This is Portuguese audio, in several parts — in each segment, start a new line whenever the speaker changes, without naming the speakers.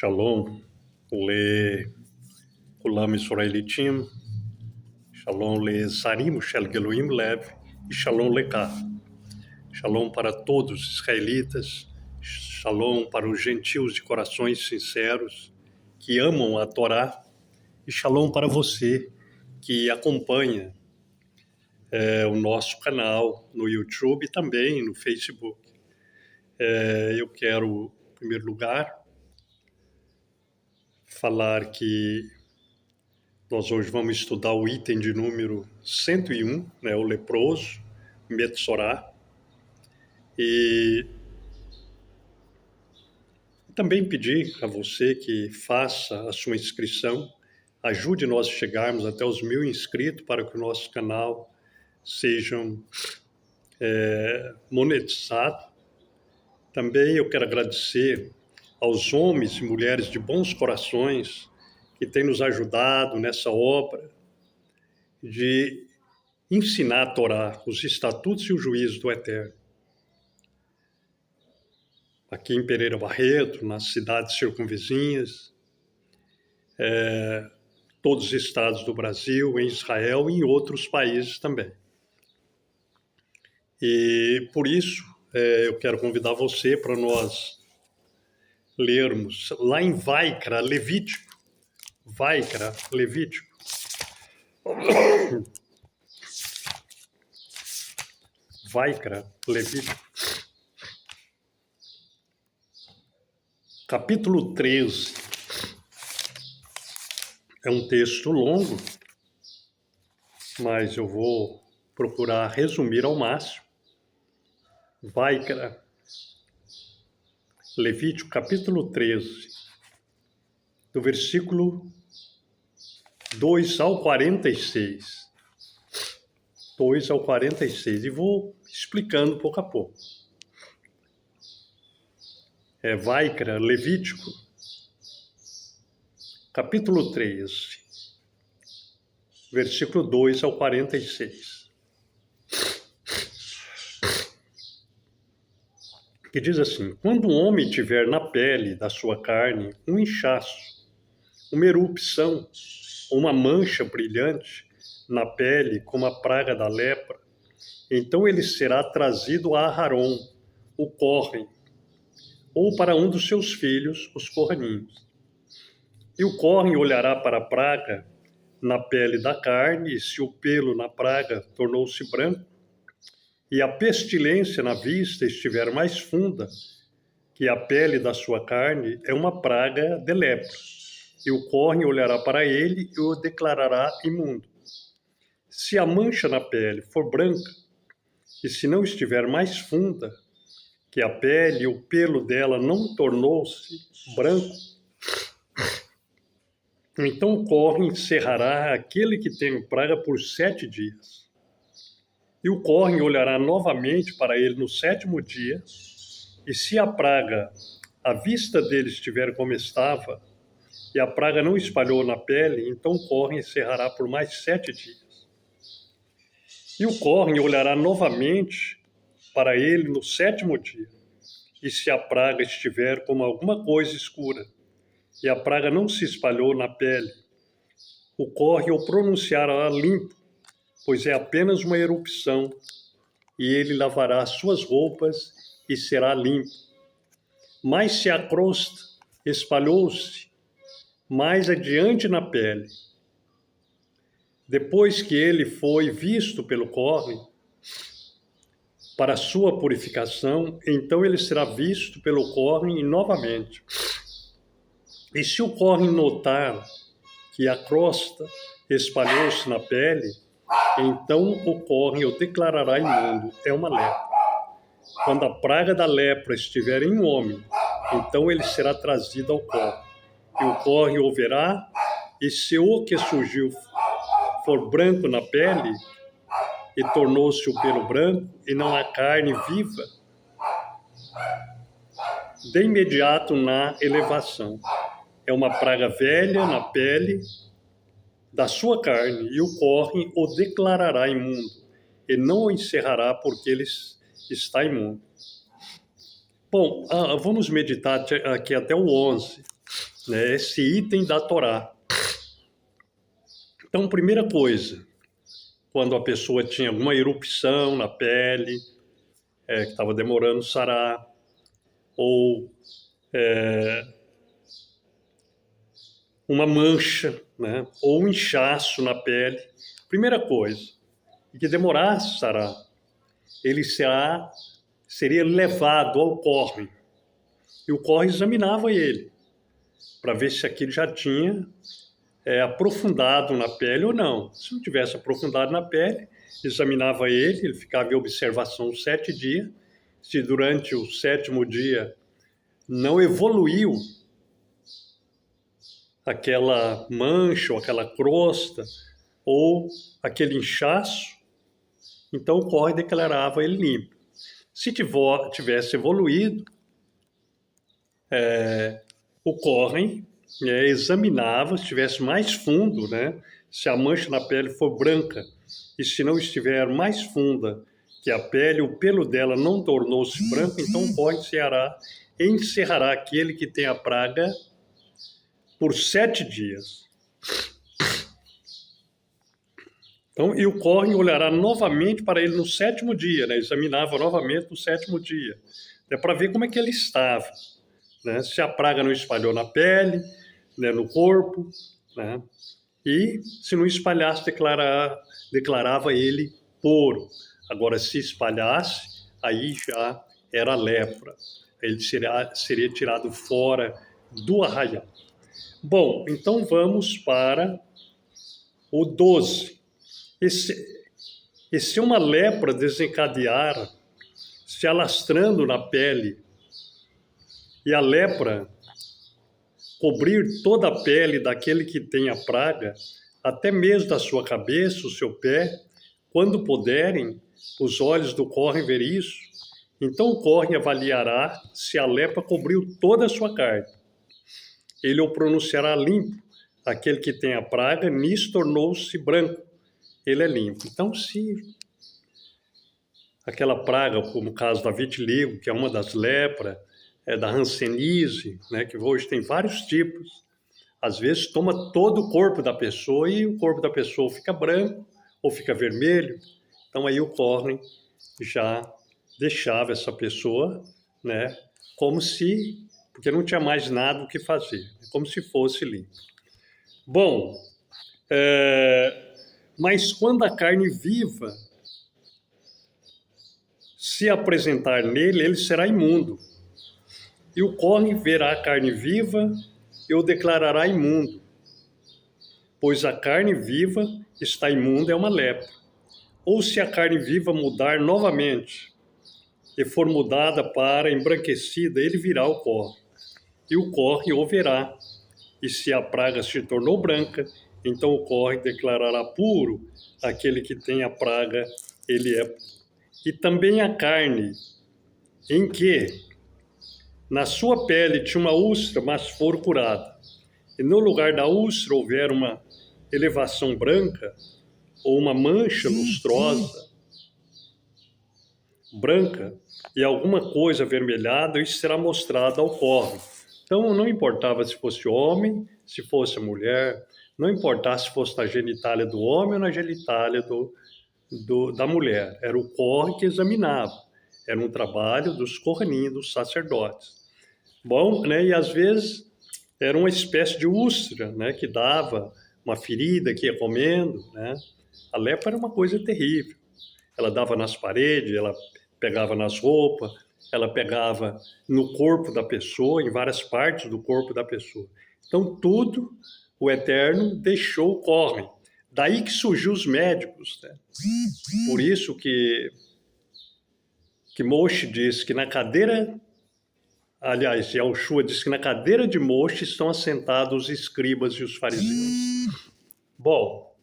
Shalom, לכולם ישראליתים, Shalom לזרים של גילויים לב e Shalom לך. Shalom para todos os israelitas, Shalom para os gentios de corações sinceros que amam a Torá e Shalom para você que acompanha o nosso canal no YouTube e também no Facebook. Eu quero, em primeiro lugar, falar que nós hoje vamos estudar o item de número 101, né, o leproso, Metsorá, e também pedir a você que faça a sua inscrição, ajude nós a chegarmos até os 1000 inscritos para que o nosso canal seja monetizado. Também eu quero agradecer aos homens e mulheres de bons corações que têm nos ajudado nessa obra de ensinar a Torá, os estatutos e os juízos do Eterno. Aqui em Pereira Barreto, nas cidades circunvizinhas, todos os estados do Brasil, em Israel e em outros países também. E por isso, eu quero convidar você para nós lermos lá em Vaikra, Levítico. Vaikra, Levítico. Vaikra, Levítico. Capítulo 13. É um texto longo, mas eu vou procurar resumir ao máximo. Vaikra, Levítico, capítulo 13, do versículo 2 ao 46. 2 ao 46. E vou explicando pouco a pouco. Vaikra, Levítico, capítulo 13, versículo 2 ao 46. Que diz assim: quando um homem tiver na pele da sua carne um inchaço, uma erupção, uma mancha brilhante na pele como a praga da lepra, então ele será trazido a Aharon, o Cohen, ou para um dos seus filhos, os Cohaninhos. E o Cohen olhará para a praga na pele da carne, e se o pelo na praga tornou-se branco, e a pestilência na vista estiver mais funda que a pele da sua carne, é uma praga de lepra. E o Cohen olhará para ele e o declarará imundo. Se a mancha na pele for branca, e se não estiver mais funda que a pele e o pelo dela não tornou-se branco, então o Cohen encerrará aquele que tem praga por 7 dias. E o Cohen olhará novamente para ele no 7º dia, e se a praga, a vista dele estiver como estava, e a praga não espalhou na pele, então o Cohen encerrará por mais 7 dias. E o Cohen olhará novamente para ele no 7º dia, e se a praga estiver como alguma coisa escura, e a praga não se espalhou na pele, o Cohen o pronunciará limpo, pois é apenas uma erupção, e ele lavará as suas roupas e será limpo. Mas se a crosta espalhou-se mais adiante na pele, depois que ele foi visto pelo Cohen para sua purificação, então ele será visto pelo Cohen novamente. E se o Cohen notar que a crosta espalhou-se na pele, então o Cohen o declarará imundo, é uma lepra. Quando a praga da lepra estiver em um homem, então ele será trazido ao Cohen. E o Cohen o verá, e se o que surgiu for branco na pele, e tornou-se o pelo branco, e não há carne viva, de imediato na elevação. É uma praga velha na pele da sua carne, e o Cohen o declarará imundo, e não o encerrará porque ele está imundo. Bom, vamos meditar aqui até o 11. né, esse item da Torá. Então, primeira coisa, quando a pessoa tinha alguma erupção na pele, que estava demorando sarar, ou uma mancha, né, ou um inchaço na pele, primeira coisa, que demorasse sarar, ele seria levado ao Kohen, e o Kohen examinava ele, para ver se aquilo já tinha aprofundado na pele ou não. Se não tivesse aprofundado na pele, examinava ele ficava em observação 7 dias. Se durante o 7º dia não evoluiu aquela mancha ou aquela crosta ou aquele inchaço, então o Kohen declarava ele limpo. Se tivesse evoluído, o Kohen examinava, se tivesse mais fundo, né? Se a mancha na pele for branca e se não estiver mais funda que a pele, o pelo dela não tornou-se branco, então o Kohen encerrará aquele que tem a praga por 7 dias. Então, e o Kohen olhará novamente para ele no 7º dia, né? Examinava novamente no 7º dia, para ver como é que ele estava, né? Se a praga não espalhou na pele, né, no corpo, né? E se não espalhasse, declarava ele puro. Agora, se espalhasse, aí já era lepra. Ele seria tirado fora do arraial. Bom, então vamos para o 12. E se uma lepra desencadear, se alastrando na pele, e a lepra cobrir toda a pele daquele que tem a praga, até mesmo da sua cabeça, o seu pé, quando puderem os olhos do Kohen ver isso, então o Kohen avaliará se a lepra cobriu toda a sua carne. Ele o pronunciará limpo. Aquele que tem a praga, nisso tornou-se branco. Ele é limpo. Então, se aquela praga, como o caso da vitiligo, que é uma das lepras, da hanseníase, né, que hoje tem vários tipos, às vezes toma todo o corpo da pessoa e o corpo da pessoa fica branco ou fica vermelho. Então aí o Kohen já deixava essa pessoa, né, porque não tinha mais nada o que fazer, como se fosse limpo. Bom, mas quando a carne viva se apresentar nele, ele será imundo. E o Kohen verá a carne viva e o declarará imundo, pois a carne viva está imunda, é uma lepra. Ou se a carne viva mudar novamente e for mudada para embranquecida, ele virá ao Kohen. E o Kohen o verá. E se a praga se tornou branca, então o Kohen declarará puro aquele que tem a praga, ele é. E também a carne em que na sua pele tinha uma úlcera, mas for curada. E no lugar da úlcera houver uma elevação branca ou uma mancha lustrosa, branca, e alguma coisa avermelhada, isso será mostrado ao Kohen. Então, não importava se fosse homem, se fosse mulher, não importava se fosse na genitália do homem ou na genitália da mulher. Era o Kohen que examinava. Era um trabalho dos Kohanim, dos sacerdotes. Bom, né? E às vezes era uma espécie de úlcera, né? Que dava uma ferida que ia comendo, né? A lepra era uma coisa terrível. Ela dava nas paredes, ela pegava nas roupas, ela pegava no corpo da pessoa, em várias partes do corpo da pessoa. Então, tudo o Eterno deixou o Kohen. Daí que surgiu os médicos, né? Por isso que Moshe diz que na cadeira, aliás, Yahushua diz que na cadeira de Moshe estão assentados os escribas e os fariseus. Bom,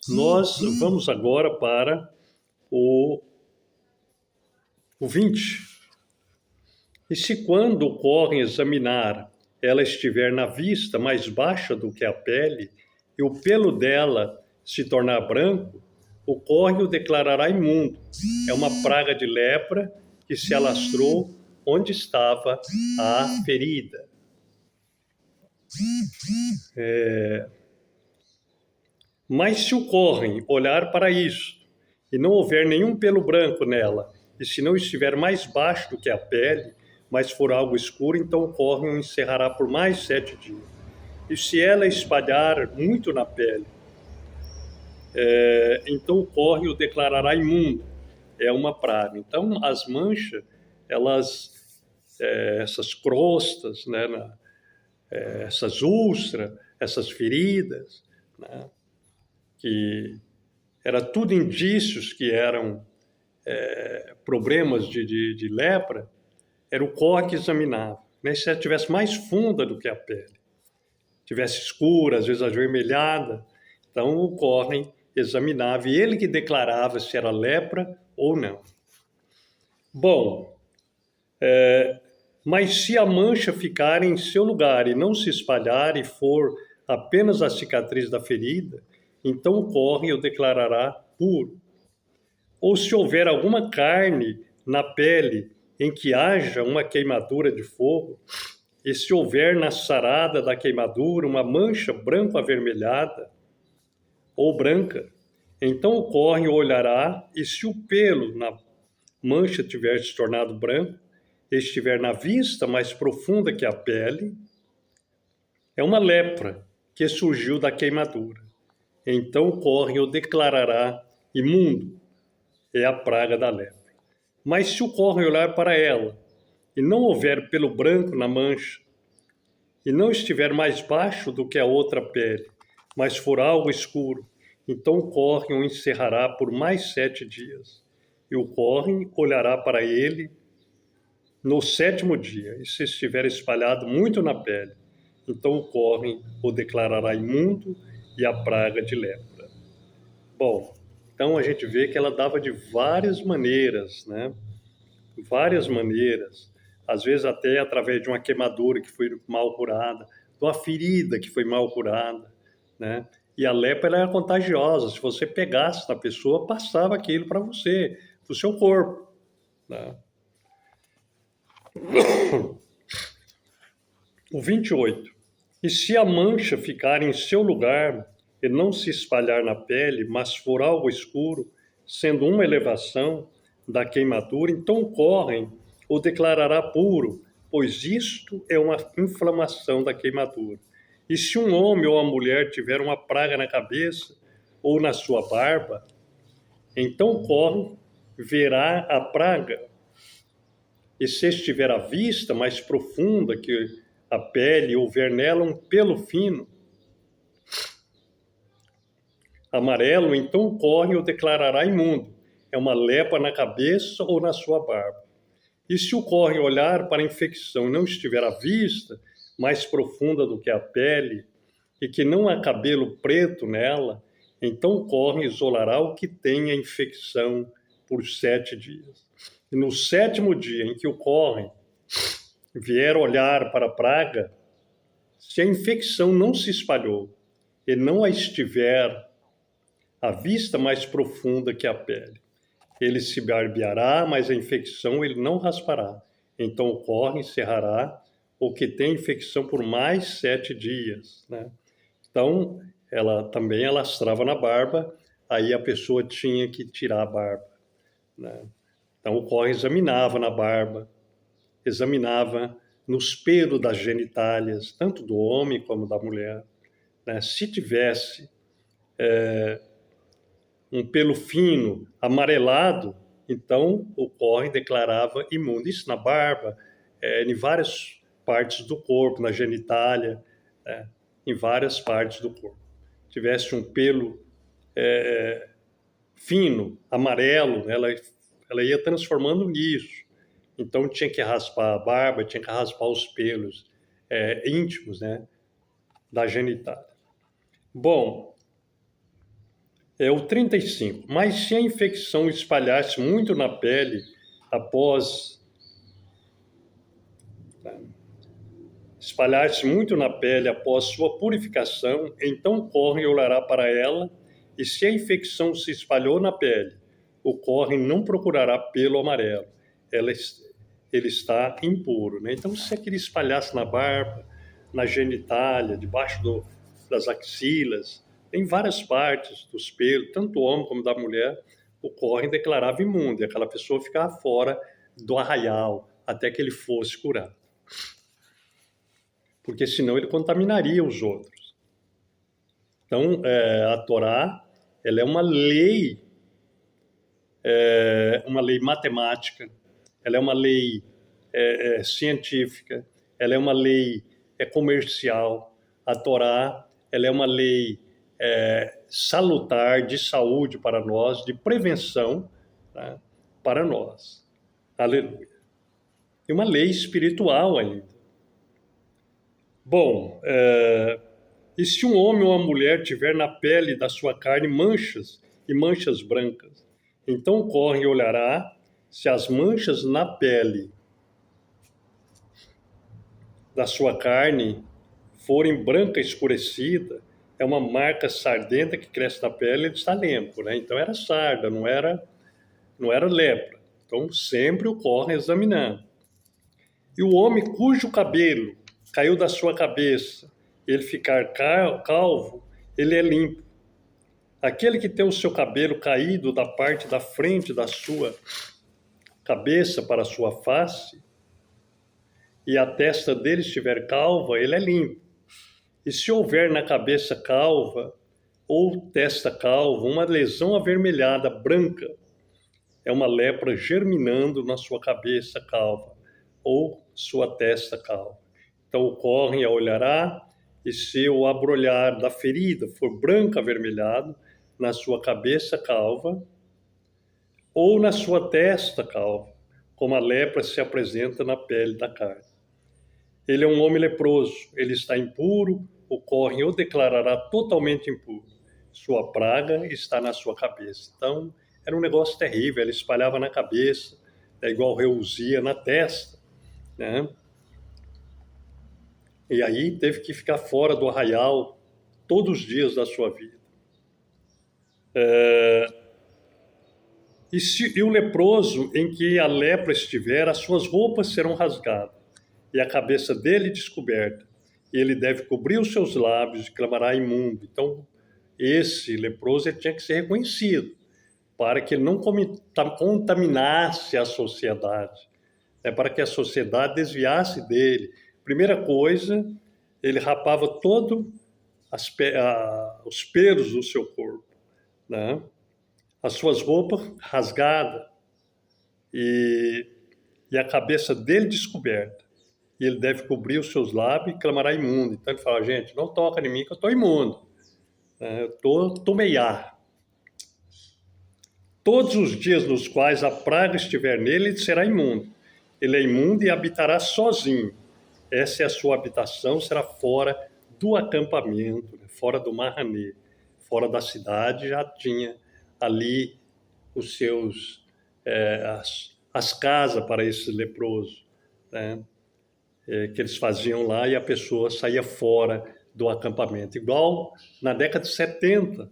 nós vamos agora para o 20. E se quando o Kohen examinar, ela estiver na vista mais baixa do que a pele, e o pelo dela se tornar branco, o Kohen o declarará imundo. É uma praga de lepra que se alastrou onde estava a ferida. Mas se ocorrem olhar para isso, e não houver nenhum pelo branco nela, e se não estiver mais baixo do que a pele, mas for algo escuro, então o córneo o encerrará por mais 7 dias. E se ela espalhar muito na pele, então o córneo o declarará imundo. É uma praga. Então as manchas, essas crostas, né, essas úlceras, essas feridas, né, que era tudo indícios que eram problemas de lepra, era o córneo que examinava. Né? Se ela tivesse mais funda do que a pele, tivesse escura, às vezes avermelhada, então o córneo examinava e ele que declarava se era lepra ou não. Bom, mas se a mancha ficar em seu lugar e não se espalhar e for apenas a cicatriz da ferida, então o córneo o declarará puro. Ou se houver alguma carne na pele em que haja uma queimadura de fogo, e se houver na sarada da queimadura uma mancha branco-avermelhada ou branca, então o córneo olhará, e se o pelo na mancha tiver se tornado branco, estiver na vista mais profunda que a pele, é uma lepra que surgiu da queimadura. Então o córneo o declarará imundo, é a praga da lepra. Mas se o córneo olhar para ela, e não houver pelo branco na mancha, e não estiver mais baixo do que a outra pele, mas for algo escuro, então o córneo o encerrará por mais 7 dias. E o córneo olhará para ele no 7º dia, e se estiver espalhado muito na pele, então o córneo o declarará imundo e a praga de lepra. Bom, então a gente vê que ela dava de várias maneiras, né? Várias maneiras, às vezes até através de uma queimadura que foi mal curada, de uma ferida que foi mal curada, né? E a lepra era contagiosa, se você pegasse na pessoa, passava aquilo para você, para o seu corpo, né? O 28. E se a mancha ficar em seu lugar e não se espalhar na pele, mas for algo escuro, sendo uma elevação da queimadura, então o córneo o declarará puro, pois isto é uma inflamação da queimadura. E se um homem ou uma mulher tiver uma praga na cabeça ou na sua barba, então o córneo verá a praga. E se estiver à vista mais profunda que a pele, houver nela um pelo fino, amarelo, então o córneo o declarará imundo. É uma lepra na cabeça ou na sua barba. E se o córneo olhar para a infecção e não estiver à vista, mais profunda do que a pele, e que não há cabelo preto nela, então o córneo isolará o que tem a infecção por 7 dias. E no 7º dia em que o córneo vier olhar para a praga, se a infecção não se espalhou e não a estiver à vista mais profunda que a pele, ele se barbeará, mas a infecção ele não raspará. Então o córneo encerrará o que tem infecção por mais 7 dias, né? Então ela também alastrava na barba, aí a pessoa tinha que tirar a barba, né? Então o córneo examinava na barba, examinava nos pelos das genitálias, tanto do homem como da mulher, né? Se tivesse um pelo fino, amarelado, então o córneo declarava imundo. Isso na barba, em várias partes do corpo, na genitália, em várias partes do corpo. Tivesse um pelo fino, amarelo, ela ia transformando nisso. Então tinha que raspar a barba, tinha que raspar os pelos íntimos, né, da genitália. Bom, o 35. Mas se a infecção espalhar-se muito na pele após sua purificação, então o córneo olhará para ela, e se a infecção se espalhou na pele, o córneo não procurará pelo amarelo. ela, ele está impuro, né? Então, se aquele espalhasse na barba, na genitália, debaixo das axilas, em várias partes dos pelos, tanto do homem como da mulher, o Kohen declarava imundo, e aquela pessoa ficava fora do arraial até que ele fosse curado. Porque senão ele contaminaria os outros. Então, a Torá, ela é uma lei matemática, ela é uma lei científica, ela é uma lei comercial. A Torá, ela é uma lei salutar, de saúde para nós, de prevenção, tá, para nós. Aleluia. E uma lei espiritual ainda. Bom, e se um homem ou uma mulher tiver na pele da sua carne manchas e manchas brancas, então o Kohen olhará se as manchas na pele da sua carne forem branca escurecida, é uma marca sardenta que cresce na pele, ele está limpo, né? Então era sarda, não era lepra. Então sempre o Kohen examinando. E o homem cujo cabelo caiu da sua cabeça, ele ficar calvo, ele é limpo. Aquele que tem o seu cabelo caído da parte da frente da sua cabeça para a sua face, e a testa dele estiver calva, ele é limpo. E se houver na cabeça calva ou testa calva uma lesão avermelhada, branca, é uma lepra germinando na sua cabeça calva ou sua testa calva. Então o Kohen olhará, e se o abrolhar da ferida for branco avermelhado na sua cabeça calva ou na sua testa calva, como a lepra se apresenta na pele da carne. Ele é um homem leproso, ele está impuro, o Kohen o declarará totalmente impuro. Sua praga está na sua cabeça. Então, era um negócio terrível, ele espalhava na cabeça, igual Reuzia na testa, né? E aí teve que ficar fora do arraial todos os dias da sua vida. E o leproso em que a lepra estiver, as suas roupas serão rasgadas, e a cabeça dele descoberta, e ele deve cobrir os seus lábios e clamará imundo. Então, esse leproso ele tinha que ser reconhecido, para que ele não contaminasse a sociedade, para que a sociedade desviasse dele. Primeira coisa, ele rapava todos os pelos do seu corpo, né? As suas roupas rasgadas e a cabeça dele descoberta. E ele deve cobrir os seus lábios e clamará imundo. Então ele fala, gente, não toca em mim que eu estou imundo. Eu estou meiá. Todos os dias nos quais a praga estiver nele, ele será imundo. Ele é imundo e habitará sozinho. Essa é a sua habitação, será fora do acampamento, fora do Mahané, fora da cidade. Já tinha ali os seus as casas para esses leprosos, né? Que eles faziam lá, e a pessoa saía fora do acampamento. Igual na década de 70,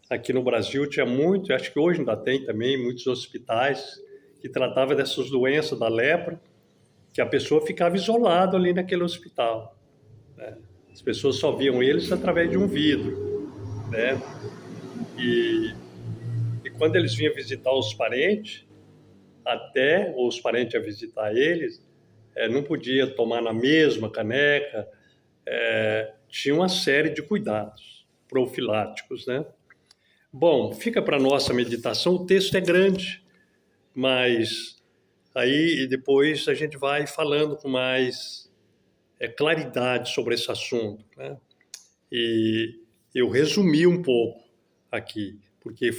aqui no Brasil tinha muito, acho que hoje ainda tem também, muitos hospitais que tratavam dessas doenças da lepra, que a pessoa ficava isolada ali naquele hospital, né? As pessoas só viam eles através de um vidro, né? E quando eles vinham visitar os parentes, até os parentes iam visitar eles, não podia tomar na mesma caneca, tinha uma série de cuidados profiláticos, né? Bom, fica para a nossa meditação, o texto é grande, mas aí depois a gente vai falando com mais claridade sobre esse assunto, né? E eu resumi um pouco aqui, porque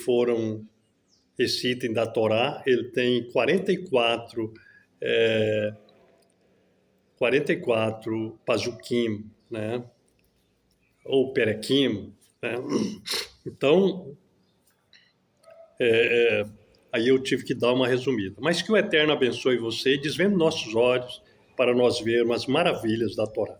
esse item da Torá, ele tem 44 pazukim, né? Ou perequim, né? Então, aí eu tive que dar uma resumida. Mas que o Eterno abençoe você e desvende nossos olhos para nós vermos as maravilhas da Torá.